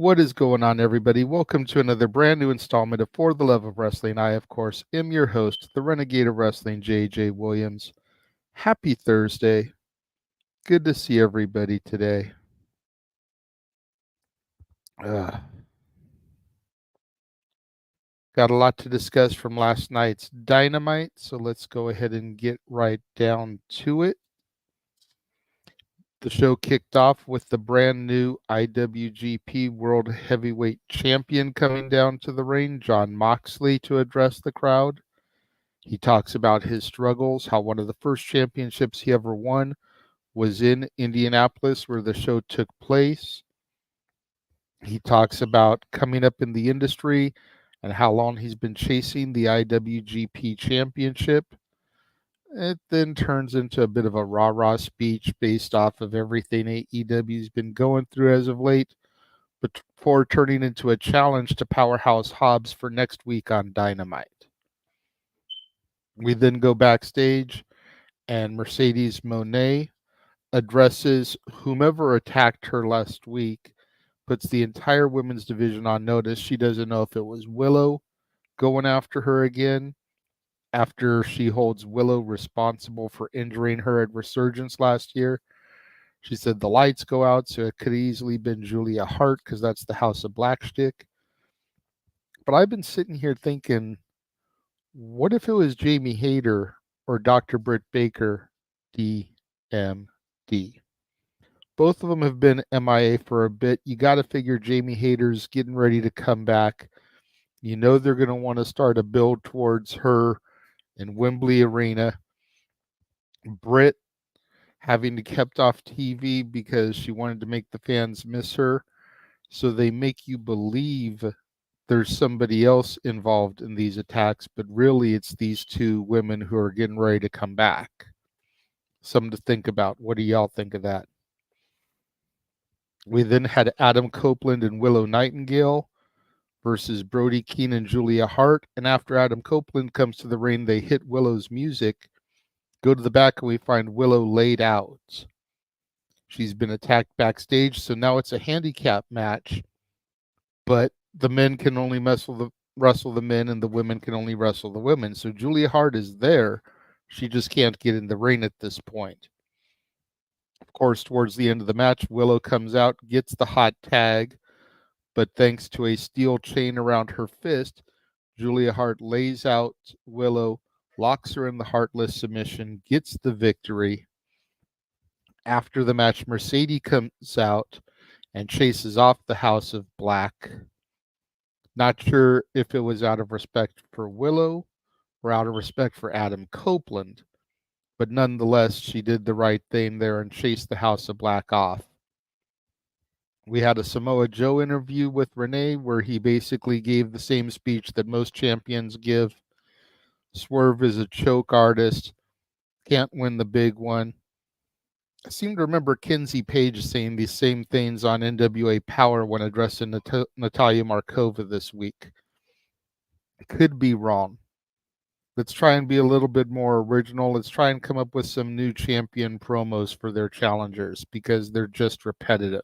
What is going on, everybody? Welcome to another brand new installment of For the Love of Wrestling. I, of course, am your host, the Renegade of Wrestling, JJ Williams. Happy Thursday. Good to see everybody today. Got a lot to discuss from last night's Dynamite, so let's go ahead and get right down to it. The show kicked off with the brand new IWGP World Heavyweight Champion coming down to the ring, Jon Moxley, to address the crowd. He talks about his struggles, how one of the first championships he ever won was in Indianapolis, where the show took place. He talks about coming up in the industry and how long he's been chasing the IWGP Championship. It then turns into a bit of a rah-rah speech based off of everything AEW's been going through as of late, before turning into a challenge to Powerhouse Hobbs for next week on Dynamite. We then go backstage, and Mercedes Moné addresses whomever attacked her last week, puts the entire women's division on notice. She doesn't know if it was Willow going after her again, after she holds Willow responsible for injuring her at Resurgence last year. She said the lights go out, so it could easily been Julia Hart, because that's the House of Black shtick. But I've been sitting here thinking, what if it was Jamie Hayter or Dr. Britt Baker, DMD? Both of them have been MIA for a bit. You got to figure Jamie Hayter's getting ready to come back. You know they're going to want to start a build towards her in Wembley Arena. Britt having to kept off TV because she wanted to make the fans miss her. So they make you believe there's somebody else involved in these attacks, but really it's these two women who are getting ready to come back. Something to think about. What do y'all think of that? We then had Adam Copeland and Willow Nightingale versus Brody Keane and Julia Hart. And after Adam Copeland comes to the ring, they hit Willow's music, go to the back, and we find Willow laid out. She's been attacked backstage, so now it's a handicap match, but the men can only wrestle the men, and the women can only wrestle the women. So Julia Hart is there. She just can't get in the ring at this point. Of course, towards the end of the match, Willow comes out, gets the hot tag, but thanks to a steel chain around her fist, Julia Hart lays out Willow, locks her in the Heartless submission, gets the victory. After the match, Mercedes comes out and chases off the House of Black. Not sure if it was out of respect for Willow or out of respect for Adam Copeland, but nonetheless, she did the right thing there and chased the House of Black off. We had a Samoa Joe interview with Renee where he basically gave the same speech that most champions give. Swerve is a choke artist, can't win the big one. I seem to remember Kinsey Page saying these same things on NWA Power when addressing Natalia Markova this week. I could be wrong. Let's try and be a little bit more original. Let's try and come up with some new champion promos for their challengers, because they're just repetitive.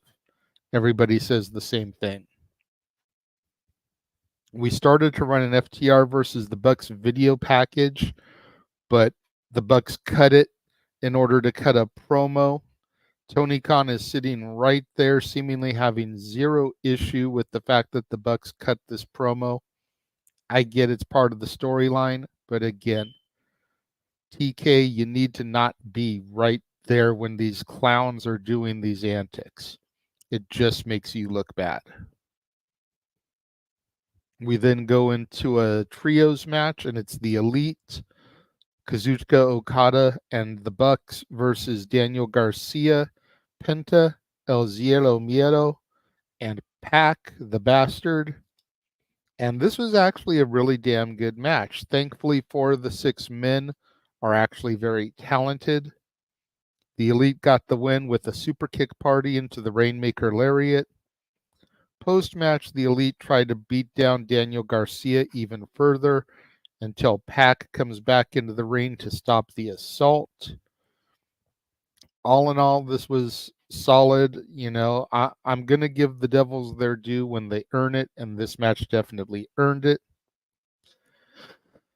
Everybody says the same thing. We started to run an FTR versus the Bucks video package, but the Bucks cut it in order to cut a promo. Tony Khan is sitting right there, seemingly having zero issue with the fact that the Bucks cut this promo. I get it's part of the storyline, but again, TK, you need to not be right there when these clowns are doing these antics. It just makes you look bad. We then go into a trios match, and it's the Elite, Kazuchika Okada and the Bucks versus Daniel Garcia, Penta, El Cielo Miedo, and Pac the Bastard. And this was actually a really damn good match. Thankfully, 4 of the 6 men are actually very talented. The Elite got the win with a super kick party into the Rainmaker Lariat. Post-match, the Elite tried to beat down Daniel Garcia even further until Pac comes back into the ring to stop the assault. All in all, this was solid. I'm going to give the Devils their due when they earn it, and this match definitely earned it.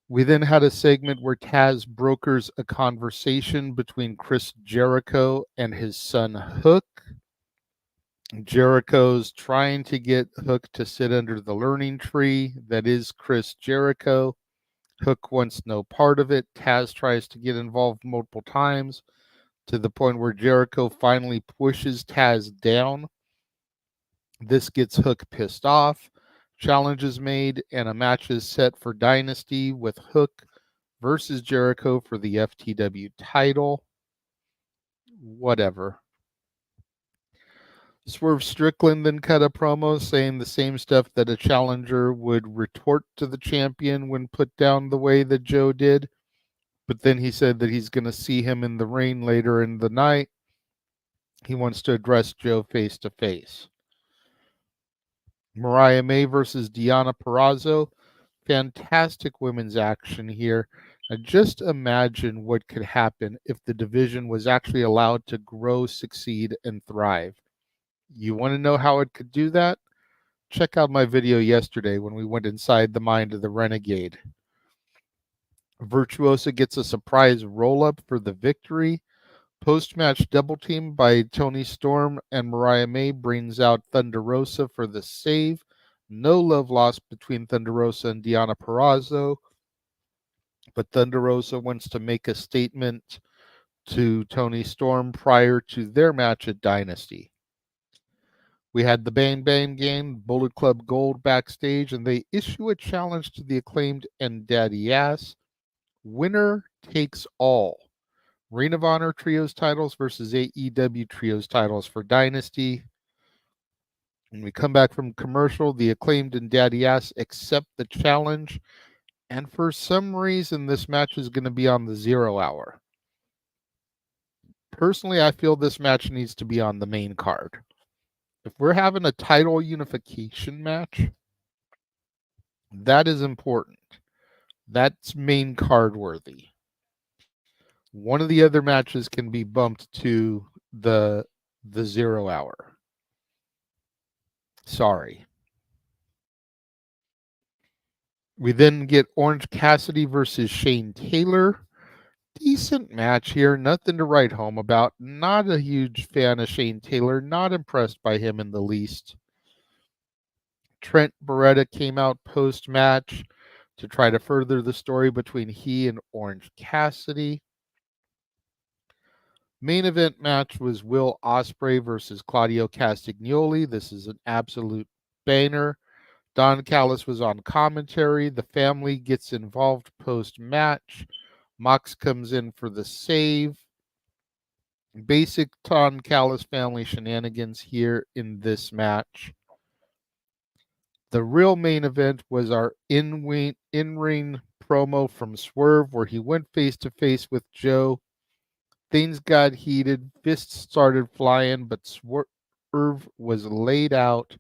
We then had a segment where Taz brokers a conversation between Chris Jericho and his son Hook. Jericho's trying to get Hook to sit under the learning tree that is Chris Jericho. Hook wants no part of it. Taz tries to get involved multiple times to the point where Jericho finally pushes Taz down. This gets Hook pissed off. Challenge is made, and a match is set for Dynasty with Hook versus Jericho for the FTW title. Whatever. Swerve Strickland then cut a promo saying the same stuff that a challenger would retort to the champion when put down the way that Joe did. But then he said that he's going to see him in the ring later in the night. He wants to address Joe face to face. Mariah May versus Deonna Purrazzo. Fantastic women's action here. And just imagine what could happen if the division was actually allowed to grow, succeed, and thrive. You want to know how it could do that? Check out my video yesterday when we went inside the mind of the Renegade. Virtuosa gets a surprise roll-up for the victory. Post-match double team by Toni Storm and Mariah May brings out Thunder Rosa for the save. No love lost between Thunder Rosa and Deonna Purrazzo, but Thunder Rosa wants to make a statement to Toni Storm prior to their match at Dynasty. We had the Bang Bang Gang, Bullet Club Gold backstage, and they issue a challenge to the Acclaimed and Daddy Ass. Winner takes all. Ring of Honor Trios titles versus AEW Trios titles for Dynasty. When we come back from commercial, the Acclaimed and Daddy Ass accept the challenge. And for some reason, this match is going to be on the 0 hour. Personally, I feel this match needs to be on the main card. If we're having a title unification match, that is important. That's main card worthy. One of the other matches can be bumped to the 0 hour. Sorry. We then get Orange Cassidy versus Shane Taylor. Decent match here. Nothing to write home about. Not a huge fan of Shane Taylor. Not impressed by him in the least. Trent Beretta came out post-match to try to further the story between he and Orange Cassidy. Main event match was Will Ospreay versus Claudio Castagnoli. This is an absolute banger. Don Callis was on commentary. The family gets involved post-match. Mox comes in for the save. Basic Don Callis family shenanigans here in this match. The real main event was our in-ring promo from Swerve where he went face-to-face with Joe. Things got heated. Fists started flying, but Swerve was laid out,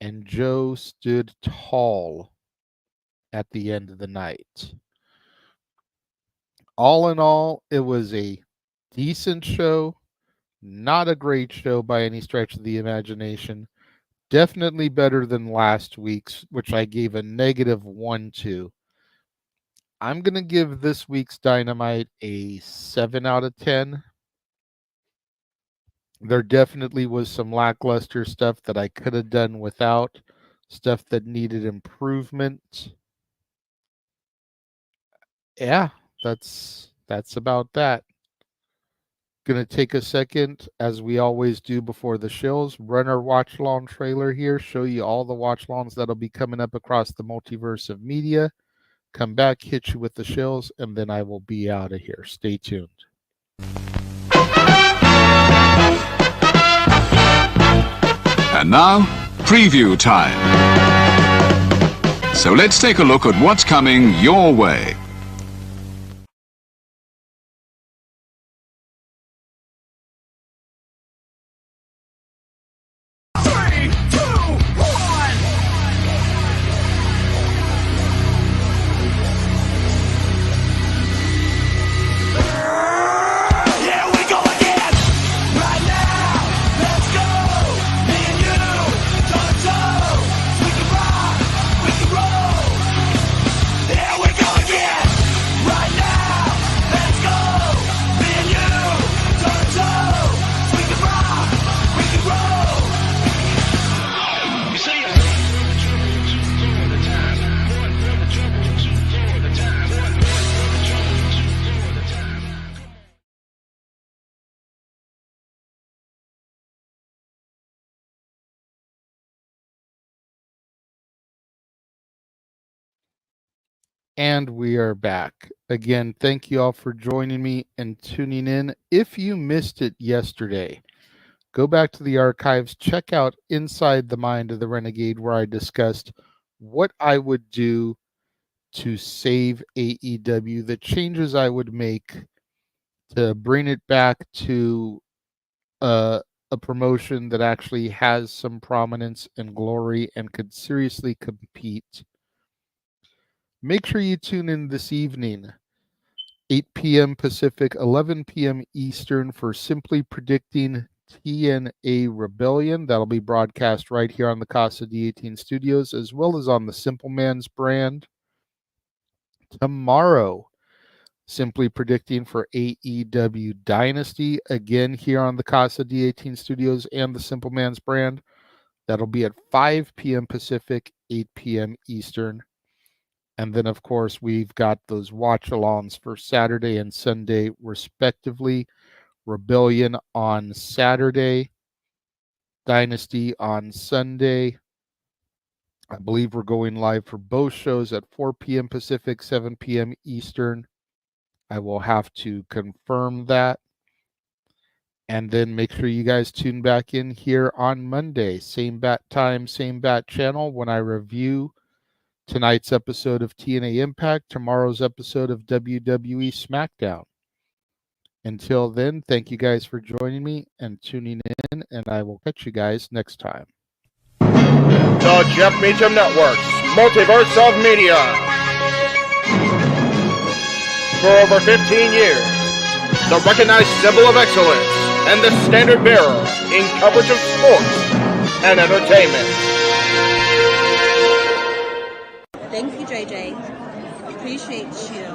and Joe stood tall at the end of the night. All in all, it was a decent show. Not a great show by any stretch of the imagination. Definitely better than last week's, which I gave a -1 to. I'm going to give this week's Dynamite a 7 out of 10. There definitely was some lackluster stuff that I could have done without, stuff that needed improvement. Yeah, that's about that. Going to take a second, as we always do before the shows, run our watch-along trailer here, show you all the watch-alongs that'll be coming up across the multiverse of media. Come back, hit you with the shills, and then I will be out of here. Stay tuned. And now, preview time. So let's take a look at what's coming your way. And we are back. Again, thank you all for joining me and tuning in. If you missed it yesterday, go back to the archives, check out Inside the Mind of the Renegade, where I discussed what I would do to save AEW, the changes I would make to bring it back to a promotion that actually has some prominence and glory and could seriously compete. Make sure you tune in this evening, 8 p.m. Pacific, 11 p.m. Eastern, for Simply Predicting TNA Rebellion. That'll be broadcast right here on the Casa D18 Studios, as well as on the Simple Man's brand. Tomorrow, Simply Predicting for AEW Dynasty, again here on the Casa D18 Studios and the Simple Man's brand. That'll be at 5 p.m. Pacific, 8 p.m. Eastern. And then, of course, we've got those watch-alongs for Saturday and Sunday, respectively. Rebellion on Saturday, Dynasty on Sunday. I believe we're going live for both shows at 4 p.m. Pacific, 7 p.m. Eastern. I will have to confirm that. And then make sure you guys tune back in here on Monday. Same bat time, same bat channel, when I review tonight's episode of TNA Impact, tomorrow's episode of WWE SmackDown. Until then, thank you guys for joining me and tuning in, and I will catch you guys next time. The Jeff Meacham Network's Multiverse of Media. For over 15 years, the recognized symbol of excellence and the standard bearer in coverage of sports and entertainment. Thank you, JJ. Appreciate you.